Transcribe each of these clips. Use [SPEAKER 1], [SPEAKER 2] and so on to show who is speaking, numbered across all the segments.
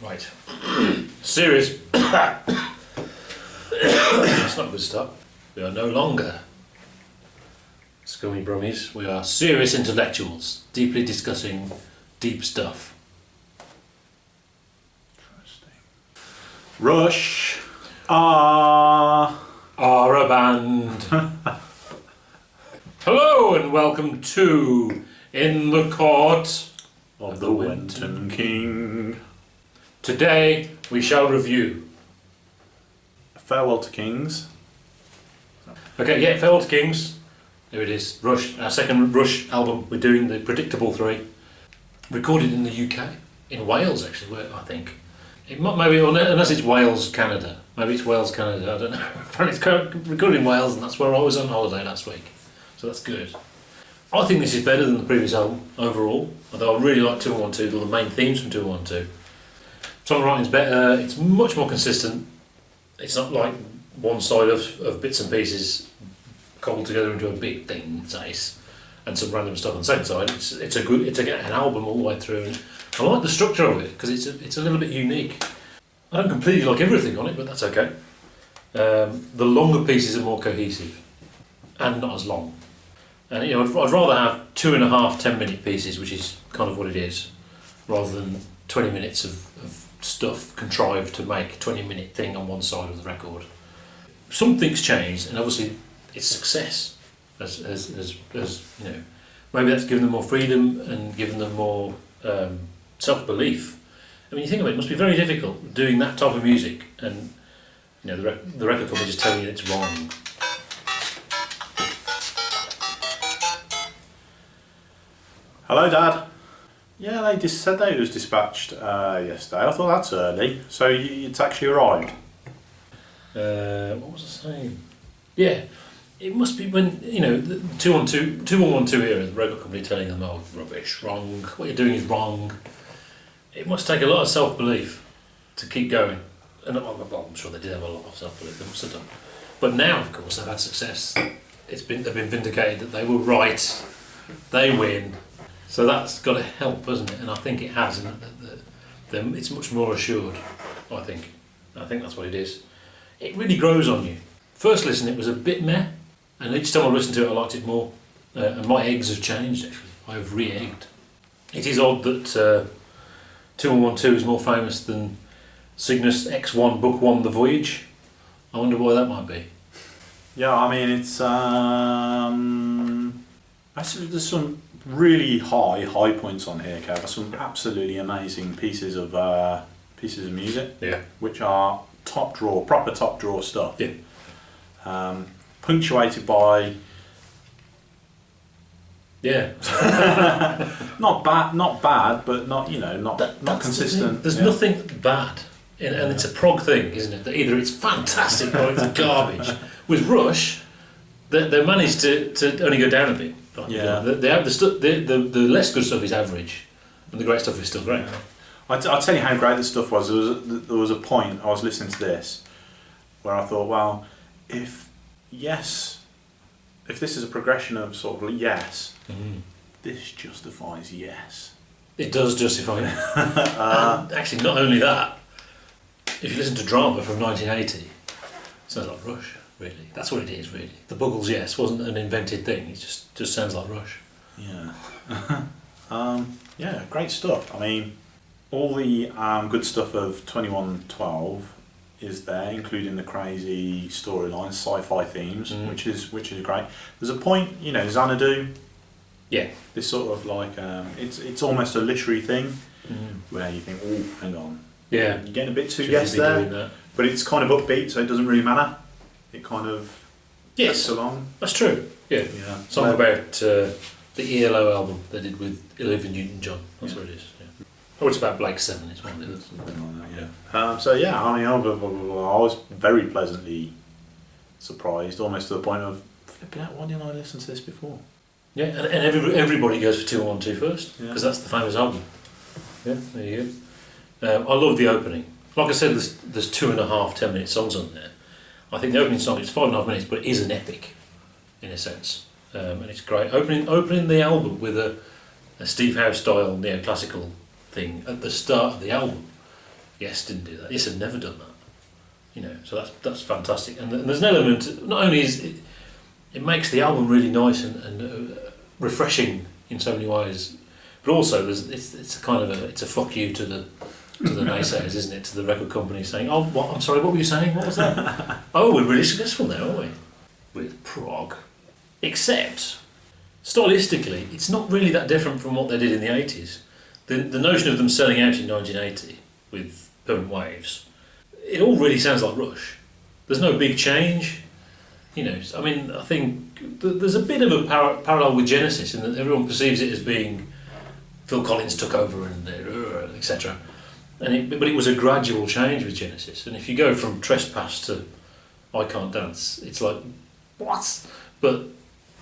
[SPEAKER 1] Right. Series. That's not a good start. We are no longer scummy brummies. We are serious intellectuals, deeply discussing deep stuff.
[SPEAKER 2] Interesting. Rush are
[SPEAKER 1] a band. Hello and welcome to In the Court
[SPEAKER 2] of the Wenton King.
[SPEAKER 1] Today we shall review.
[SPEAKER 2] Farewell to Kings.
[SPEAKER 1] Okay, yeah, Farewell to Kings. There it is. Rush, our second Rush album. We're doing the Predictable 3. Recorded in the UK, in Wales actually, I think. It might, maybe, unless it's Wales, Canada. Maybe it's Wales, Canada, I don't know. Apparently it's recorded in Wales, and that's where I was on holiday last week. So that's good. I think this is better than the previous album overall, although I really like 2112, the main themes from 2112. Songwriting's better, it's much more consistent. It's not like one side of bits and pieces cobbled together into a big thing, and some random stuff on the second side. It's an album all the way through, and I like the structure of it because it's a little bit unique. I don't completely like everything on it, but that's okay. The longer pieces are more cohesive and not as long. And I'd rather have 2.5 10-minute pieces, which is kind of what it is, rather than 20 minutes of stuff contrived to make a 20-minute thing on one side of the record. Something's changed, and obviously it's success. As maybe that's given them more freedom and given them more self-belief. I mean, you think of it must be very difficult doing that type of music, and the record company just telling you it's wrong.
[SPEAKER 2] Hello, Dad. Yeah, they just said that it was dispatched yesterday. I thought that's early. So it's actually arrived.
[SPEAKER 1] What was I saying? Yeah, it must be when the 2112 era, the record company telling them, "Oh, rubbish, wrong. What you're doing is wrong." It must take a lot of self-belief to keep going. And I'm sure they did have a lot of self-belief. They must have done. But now, of course, they've had success. They've been vindicated that they were right. They win. So that's got to help, hasn't it? And I think it has. And it's much more assured. I think that's what it is. It really grows on you. First listen, it was a bit meh, and each time I listened to it, I liked it more. And my eggs have changed. Actually, I've re-egged. It is odd that 2112 is more famous than Cygnus X1 Book 1 The Voyage. I wonder why that might be.
[SPEAKER 2] Yeah, I mean it's actually there's some really high points on here, Kev. Some absolutely amazing pieces of music.
[SPEAKER 1] Yeah.
[SPEAKER 2] Which are proper top drawer stuff.
[SPEAKER 1] Yeah.
[SPEAKER 2] Punctuated by.
[SPEAKER 1] Yeah.
[SPEAKER 2] not bad, but not consistent.
[SPEAKER 1] There's nothing bad, and it's a prog thing, isn't it? That either it's fantastic or it's garbage. With Rush, they managed to only go down a bit.
[SPEAKER 2] Yeah.
[SPEAKER 1] The less good stuff is average, and the great stuff is still great.
[SPEAKER 2] I'll tell you how great this stuff was. There was a point I was listening to this where I thought, well, if this is a progression of sort of yes, this justifies yes.
[SPEAKER 1] It does justify it. And actually, not only that, if you listen to Drama from 1980, it sounds like Rush, really. That's what it is, really. The Buggles Yes wasn't an invented thing, it just sounds like Rush.
[SPEAKER 2] Yeah. Yeah, great stuff. I mean, all the good stuff of 2112 is there, including the crazy storylines, sci-fi themes, which is great. There's a point, Xanadu.
[SPEAKER 1] Yeah.
[SPEAKER 2] This sort of like it's almost a literary thing where you think, oh, hang on.
[SPEAKER 1] Yeah.
[SPEAKER 2] You're getting a bit too yes there, but it's kind of upbeat, so it doesn't really matter. It kind of gets along.
[SPEAKER 1] That's true. Yeah. Something about the ELO album they did with Olivia Newton-John. That's what it is. Yeah. Oh, it's about Blake 7. It's one of those.
[SPEAKER 2] Something like that, yeah. So yeah, I mean, I was very pleasantly surprised, almost to the point of flipping out. Why didn't I listen to this before?
[SPEAKER 1] Yeah, and everybody goes for 2112 first because that's the famous album. Yeah, there you go. I love the opening. Like I said, there's 2.5 10-minute songs on there. I think the opening song is 5.5 minutes, but it is an epic, in a sense, and it's great. Opening the album with a Steve Howe style neoclassical thing at the start of the album Yes didn't do that. Yes had never done that. You know, so that's fantastic. And there's an element. Not only is it makes the album really nice and refreshing in so many ways, but also it's a kind of it's a fuck you to the naysayers, isn't it? To the record company saying, "Oh, what? I'm sorry, what were you saying? What was that? Oh, we're really successful now, aren't we? With prog." Except, stylistically, it's not really that different from what they did in the 80s. The notion of them selling out in 1980 with Permanent Waves, it all really sounds like Rush. There's no big change. You know, I mean, I think there's a bit of a parallel with Genesis in that everyone perceives it as being Phil Collins took over and etc. But it was a gradual change with Genesis. And if you go from Trespass to I Can't Dance, it's like, what? But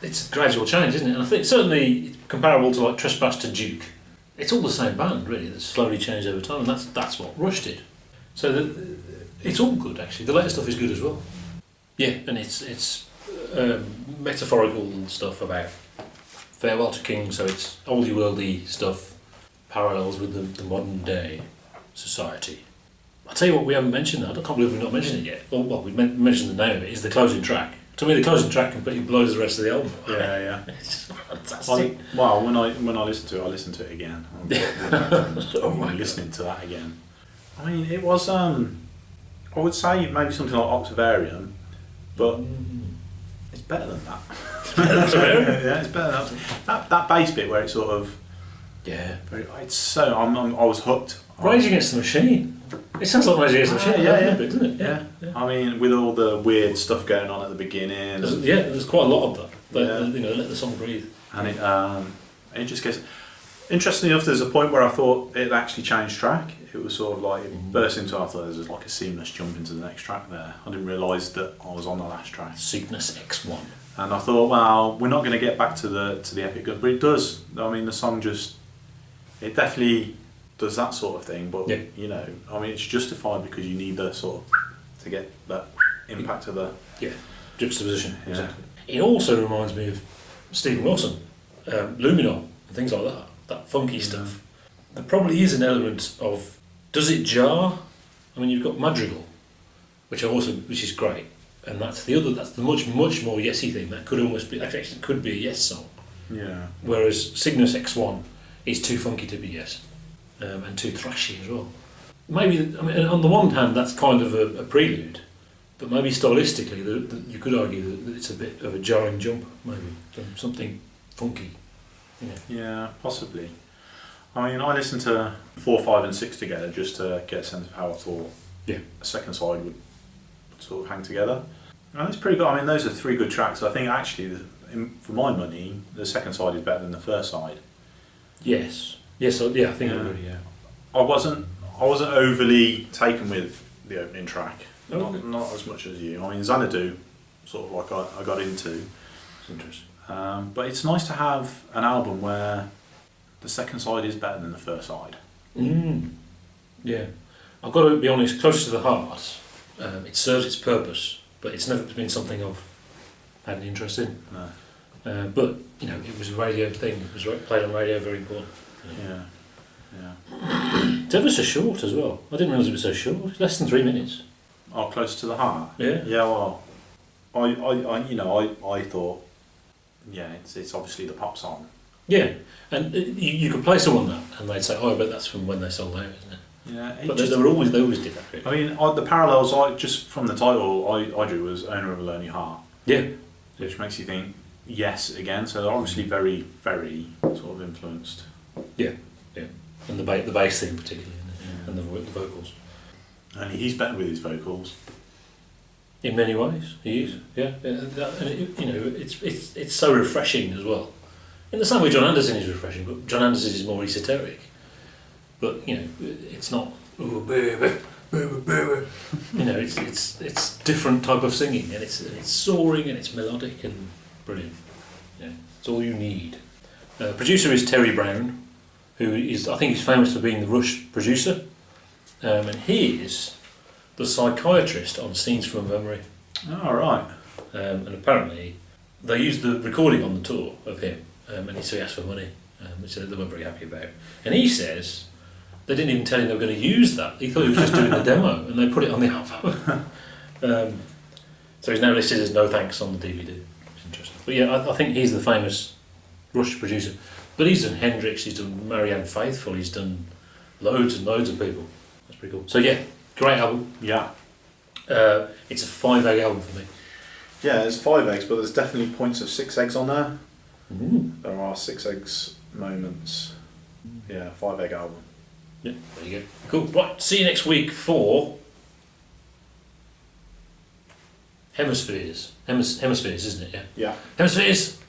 [SPEAKER 1] it's a gradual change, isn't it? And I think certainly it's comparable to like Trespass to Duke. It's all the same band, really, that's slowly changed over time, and that's what Rush did. So it's all good, actually. The later stuff is good as well. Yeah, and it's metaphorical stuff about Farewell to King, so it's oldie worldy stuff, parallels with the modern day society. I'll tell you what we haven't mentioned though, I can't believe we've not mentioned it yet. Well, we mentioned the name of it, is the closing track. To me, the closing track completely blows the rest of the album.
[SPEAKER 2] Yeah.
[SPEAKER 1] It's fantastic.
[SPEAKER 2] Well, when I listen to it, I listen to it again. I'm listening to that again. I mean, it was, I would say maybe something like Octavarium, but it's better than that.
[SPEAKER 1] Octavarium?
[SPEAKER 2] Yeah, it's better than that. That bass bit where it's sort of...
[SPEAKER 1] Yeah.
[SPEAKER 2] It's so... I was hooked.
[SPEAKER 1] Rage Against the Machine. It sounds like Rage Against the Machine, doesn't it?
[SPEAKER 2] Yeah. I mean, with all the weird stuff going on at the beginning.
[SPEAKER 1] There's quite a lot of that. But, you know, let the song breathe.
[SPEAKER 2] And it just gets... Interestingly enough, there's a point where I thought it actually changed track. It was sort of like, it burst into, I thought there was like a seamless jump into the next track there. I didn't realise that I was on the last track.
[SPEAKER 1] Cygnus X1.
[SPEAKER 2] And I thought, well, we're not going to get back to the epic good, but it does. I mean, the song just... It definitely... does that sort of thing, but you know, I mean, it's justified because you need the sort of to get that impact of the
[SPEAKER 1] juxtaposition. Yeah. Exactly. It also reminds me of Stephen Wilson, Luminol, and things like that funky stuff. There probably is an element of, does it jar? I mean, you've got Madrigal, which is great, and that's the much more Yesy thing. That could almost be, actually, it could be a Yes song.
[SPEAKER 2] Yeah.
[SPEAKER 1] Whereas Cygnus X1 is too funky to be Yes. And too thrashy as well. Maybe, I mean, on the one hand, that's kind of a prelude, but maybe stylistically, you could argue that it's a bit of a jarring jump, maybe, from something funky.
[SPEAKER 2] Yeah, possibly. I mean, I listened to 4, 5 and 6 together just to get a sense of how I thought the second side would sort of hang together. And it's pretty good. I mean, those are 3 good tracks. I think actually, for my money, the second side is better than the first side.
[SPEAKER 1] Yes, I think I agree,
[SPEAKER 2] I wasn't overly taken with the opening track. Not as much as you. I mean, Xanadu, sort of like I got into.
[SPEAKER 1] It's interesting.
[SPEAKER 2] But it's nice to have an album where the second side is better than the first side.
[SPEAKER 1] Yeah. I've got to be honest, close to the heart, it serves its purpose, but it's never been something I've had an interest in.
[SPEAKER 2] No.
[SPEAKER 1] But, you know, it was a radio thing. It was played on radio, very important.
[SPEAKER 2] Yeah.
[SPEAKER 1] It's ever so short as well. I didn't realise it was so short. It's less than 3 minutes.
[SPEAKER 2] Oh, close to the heart.
[SPEAKER 1] Yeah.
[SPEAKER 2] Yeah. Well, I thought, it's obviously the pop song.
[SPEAKER 1] Yeah, and you could play someone that, and they'd say, "Oh, I bet that's from when they sold out, isn't it?"
[SPEAKER 2] Yeah.
[SPEAKER 1] But they always did that. Really.
[SPEAKER 2] I mean, the parallels just from the title I drew was "Owner of a Lonely Heart."
[SPEAKER 1] Yeah.
[SPEAKER 2] Which makes you think, yes, again. So they're obviously very, very sort of influenced.
[SPEAKER 1] Yeah. And the bass thing particularly, and the vocals.
[SPEAKER 2] And he's better with his vocals.
[SPEAKER 1] In many ways, he is. Yeah, and it's so refreshing as well. In the same way, John Anderson is refreshing, but John Anderson is more esoteric. But it's not. Oh baby, baby, baby. It's different type of singing, and it's soaring and it's melodic and brilliant. Yeah, it's all you need. Producer is Terry Brown, who is, I think, he's famous for being the Rush producer, and he is the psychiatrist on Scenes from Memory.
[SPEAKER 2] Oh, right.
[SPEAKER 1] And apparently they used the recording on the tour of him, and so he asked for money, which they weren't very happy about. And he says They didn't even tell him they were going to use that. He thought he was just doing the demo, and they put it on the album. So he's now listed as no thanks on the DVD. It's interesting. But yeah, I think he's the famous Rush producer. But he's done Hendrix, he's done Marianne Faithfull, he's done loads and loads of people. That's pretty cool. So yeah, great album.
[SPEAKER 2] Yeah.
[SPEAKER 1] It's a 5-egg album for me.
[SPEAKER 2] Yeah, there's 5 eggs, but there's definitely points of 6 eggs on there.
[SPEAKER 1] Mm.
[SPEAKER 2] There are 6 eggs moments. Yeah, 5-egg album.
[SPEAKER 1] Yeah, there you go. Cool. Right, see you next week for Hemispheres. Hemispheres, isn't it? Yeah.
[SPEAKER 2] Yeah.
[SPEAKER 1] Hemispheres.